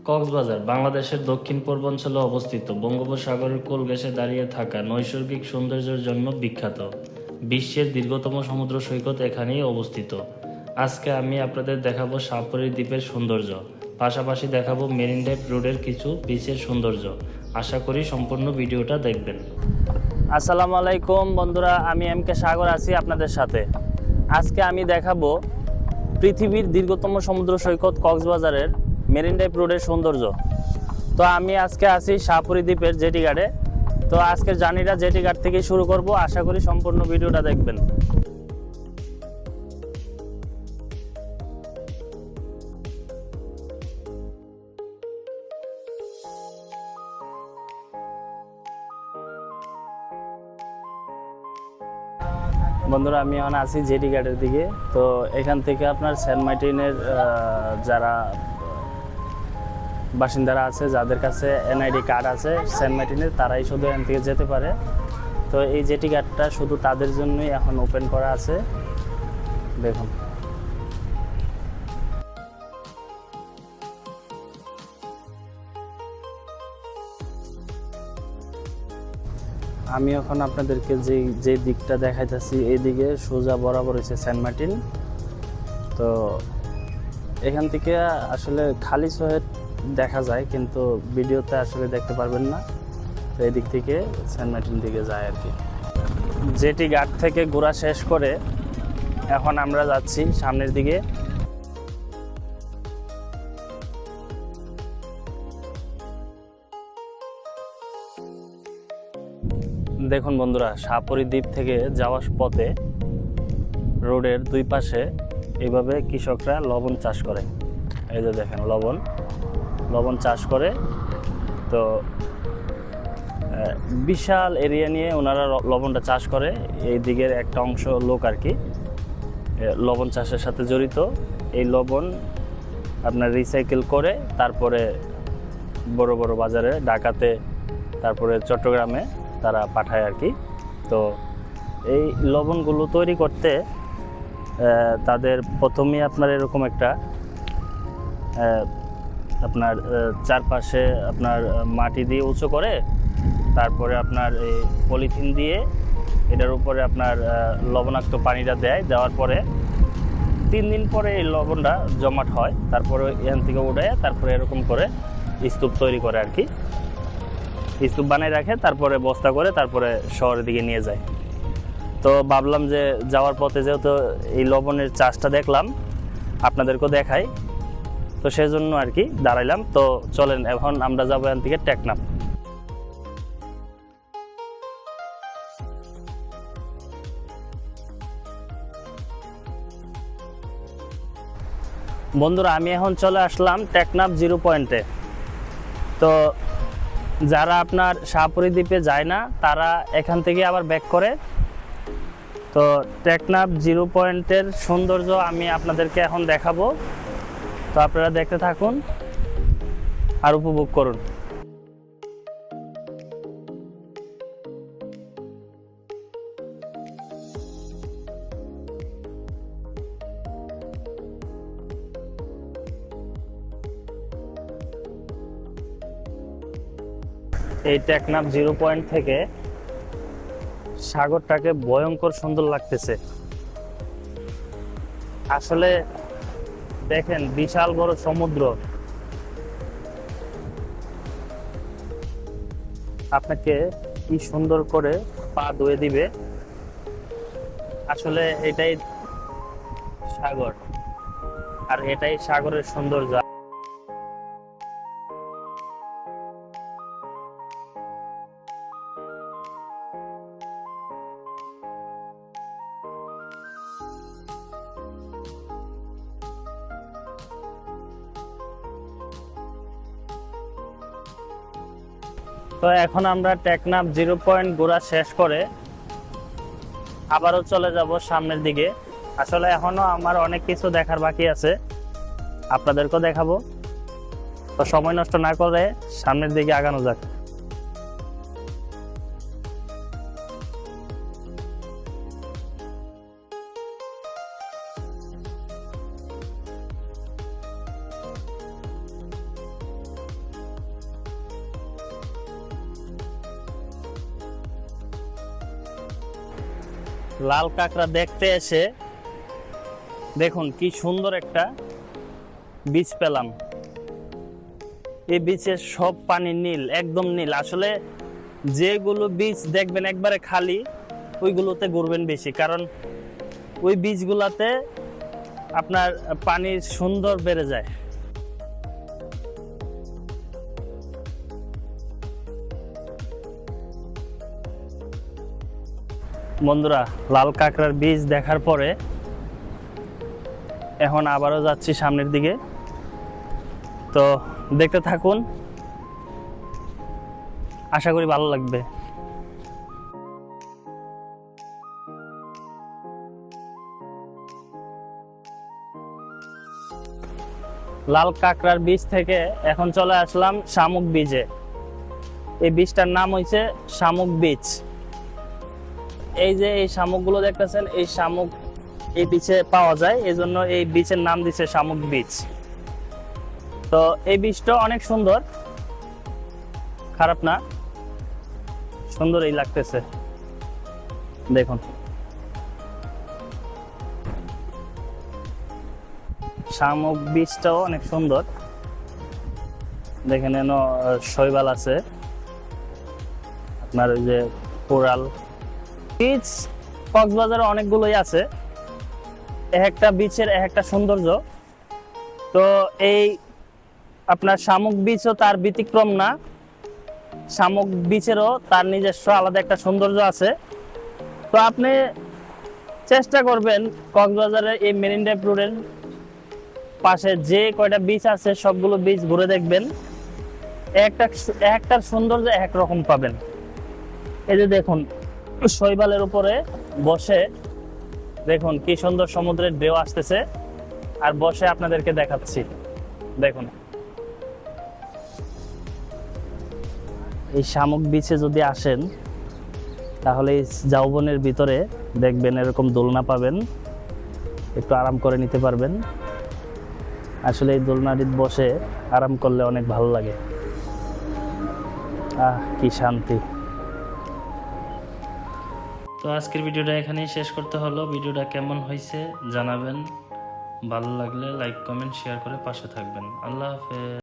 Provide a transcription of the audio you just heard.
কক্সবাজার বাংলাদেশের দক্ষিণ পূর্বাঞ্চলে অবস্থিত বঙ্গোপসাগরের কোল ঘেঁষে দাঁড়িয়ে থাকা নৈসর্গিক সৌন্দর্যের জন্য বিখ্যাত। বিশ্বের দীর্ঘতম সমুদ্র সৈকত এখানেই অবস্থিত। আজকে আমি আপনাদের দেখাবো সাপুড়ি দ্বীপের সৌন্দর্য, পাশাপাশি দেখাবো মেরিন ড্রাইভ রোডের কিছু বিচের সৌন্দর্য। আশা করি সম্পূর্ণ ভিডিওটা দেখবেন। আসসালামু আলাইকুম বন্ধুরা, আমি এম কে সাগর আছি আপনাদের সাথে। আজকে আমি দেখাবো পৃথিবীর দীর্ঘতম সমুদ্র সৈকত কক্সবাজারের মেরিন ড্রাইভ রোডের সৌন্দর্য। তো আমি আজকে আছি সাপুড়ি দ্বীপের জেটি ঘাটে। তো আজকের জার্নিটা জেটি ঘাট থেকে শুরু করব। আশা করি সম্পূর্ণ ভিডিওটা দেখবেন। বন্ধুরা, আমি এখন আছি জেটি ঘাটের দিকে। তো এখান থেকে আপনার সেন্ট মার্টিনের যারা বাসিন্দারা আছে, যাদের কাছে এনআইডি কার্ড আছে সেন্ট মার্টিনের, তারাই শুধু এখান থেকে যেতে পারে। তো এই জেটি ঘাটটা শুধু তাদের জন্যই এখন ওপেন করা আছে। দেখুন, আমি এখন আপনাদেরকে যে দিকটা দেখাইতেছি, এই দিকে সোজা বরাবর হচ্ছে সেন্ট মার্টিন। তো এখান থেকে আসলে খালি চোখে দেখা যায়, কিন্তু ভিডিওতে আসলে দেখতে পারবেন না। তো এই দিক থেকে সেন্ট মার্টিন দিকে যায় আর কি। জেটি ঘাট থেকে ঘোরা শেষ করে এখন আমরা যাচ্ছি সামনের দিকে। দেখুন বন্ধুরা, সাপুড়ি দ্বীপ থেকে যাওয়ার পথে রোডের দুই পাশে এইভাবে কৃষকরা লবণ চাষ করে। এই যে দেখেন, লবণ চাষ করে। তো বিশাল এরিয়া নিয়ে ওনারা লবণটা চাষ করে। এই দিকের একটা অংশ লোক আর কি লবণ চাষের সাথে জড়িত। এই লবণ আপনার রিসাইকেল করে তারপরে বড় বড় বাজারে, ঢাকাতে, তারপরে চট্টগ্রামে তারা পাঠায় আর কি। তো এই লবণগুলো তৈরি করতে তাদের প্রথমেই আপনার এরকম একটা আপনার চারপাশে আপনার মাটি দিয়ে উঁচু করে, তারপরে আপনার এই পলিথিন দিয়ে এটার উপরে আপনার লবণাক্ত পানিটা দেওয়ার পরে 3 দিন পরে এই লবণটা জমাট হয়। তারপরে এখান থেকে উঠে তারপরে এরকম করে স্তূপ তৈরি করে আর কি, স্তূপ বানিয়ে রাখে, তারপরে বস্তা করে তারপরে শহরের দিকে নিয়ে যায়। তো ভাবলাম যে যাওয়ার পথে যেহেতু এই লবণের চাষটা দেখলাম, আপনাদেরকেও দেখাই, তো সেজন্য আর কি দাঁড়াইলাম। তো চলেন এখন আমরা যাবো এখান থেকে টেকনাফ। বন্ধুরা, আমি এখন চলে আসলাম টেকনাফ 0 পয়েন্টে। তো যারা আপনার সাপুড়ি দ্বীপে যায় না, তারা এখান থেকে আবার ব্যাক করে। তো টেকনাফ 0 পয়েন্টের সৌন্দর্য আমি আপনাদেরকে এখন দেখাবো। তো আপনারা দেখতে থাকুন আর উপভোগ করুন। এই টেকনাফ 0 পয়েন্ট থেকে সাগরটাকে ভয়ঙ্কর সুন্দর লাগতেছে। আসলে দেখেন, বিশাল বড় সমুদ্র। আপনাকে কি সুন্দর করে পা ধুয়ে দিবে। আসলে এটাই সাগর, আর এটাই সাগরের সৌন্দর্য। তো এখন আমরা টেকনাফ 0 পয়েন্ট ঘোরা শেষ করে আবারও চলে যাব সামনের দিকে। আসলে এখনো আমার অনেক কিছু দেখার বাকি আছে, আপনাদেরকেও দেখাবো। তো সময় নষ্ট না করে সামনের দিকে আগানো যাক। লাল কাঁকড়া দেখতে এসে দেখুন কি সুন্দর একটা বীজ পেলাম। এই বীজের সব পানি নীল, একদম নীল। আসলে যেগুলো বীজ দেখবেন একবারে খালি, ওইগুলোতে ঘুরবেন বেশি, কারণ ওই বীজগুলাতে আপনার পানির সুন্দর বেড়ে যায়। বন্ধুরা, লাল কাঁকড়ার বীজ দেখার পরে এখন আবারও যাচ্ছি সামনের দিকে, তো দেখতে থাকুন, আশা করি ভালো লাগবে। লাল কাঁকড়ার বীজ থেকে এখন চলে আসলাম শামুক বীজে। এই বীজটার নাম হয়েছে শামুক বীজ। এই যে এই শামুকগুলো দেখতেছেন, এই শামুক এই বীজে পাওয়া যায়, এই জন্য এই বীজের নাম দিচ্ছে শামুক বীজ। তো এই বীজটা অনেক সুন্দর, খারাপ না, সুন্দরই লাগতেছে। দেখুন শামুক বীজটাও অনেক সুন্দর। দেখেন এনো শৈবাল আছে, আপনার ওই যে কোরাল বীজ কক্সবাজারে অনেকগুলোই আছে, একটা বীজের একটা সৌন্দর্য। তো এই আপনার শামুক বীজও তার ব্যতিক্রম না, শামুক বীজেরও তার নিজস্ব আলাদা একটা সৌন্দর্য আছে। তো আপনি চেষ্টা করবেন কক্সবাজারে এই মেরিন ড্রাইভ রোডের পাশে যে কয়টা বীজ আছে সবগুলো বীজ ঘুরে দেখবেন, একটার সৌন্দর্য এক রকম পাবেন। এই যে দেখুন শৈবালের উপরে বসে দেখুন কি সুন্দর সমুদ্রের ঢেউ আসতেছে, আর বসে আপনাদেরকে দেখাচ্ছি। দেখুন এই শামুক বিচে যদি আসেন তাহলে এই ঝাউবনের ভিতরে দেখবেন এরকম দোলনা পাবেন, একটু আরাম করে নিতে পারবেন। আসলে এই দোলনাটিতে বসে আরাম করলে অনেক ভালো লাগে, কি শান্তি। তো আজকের ভিডিওটা এখানেই শেষ করতে হলো। ভিডিওটা কেমন হয়েছে জানাবেন, ভালো লাগলে লাইক কমেন্ট শেয়ার করে পাশে থাকবেন। আল্লাহ হাফেজ।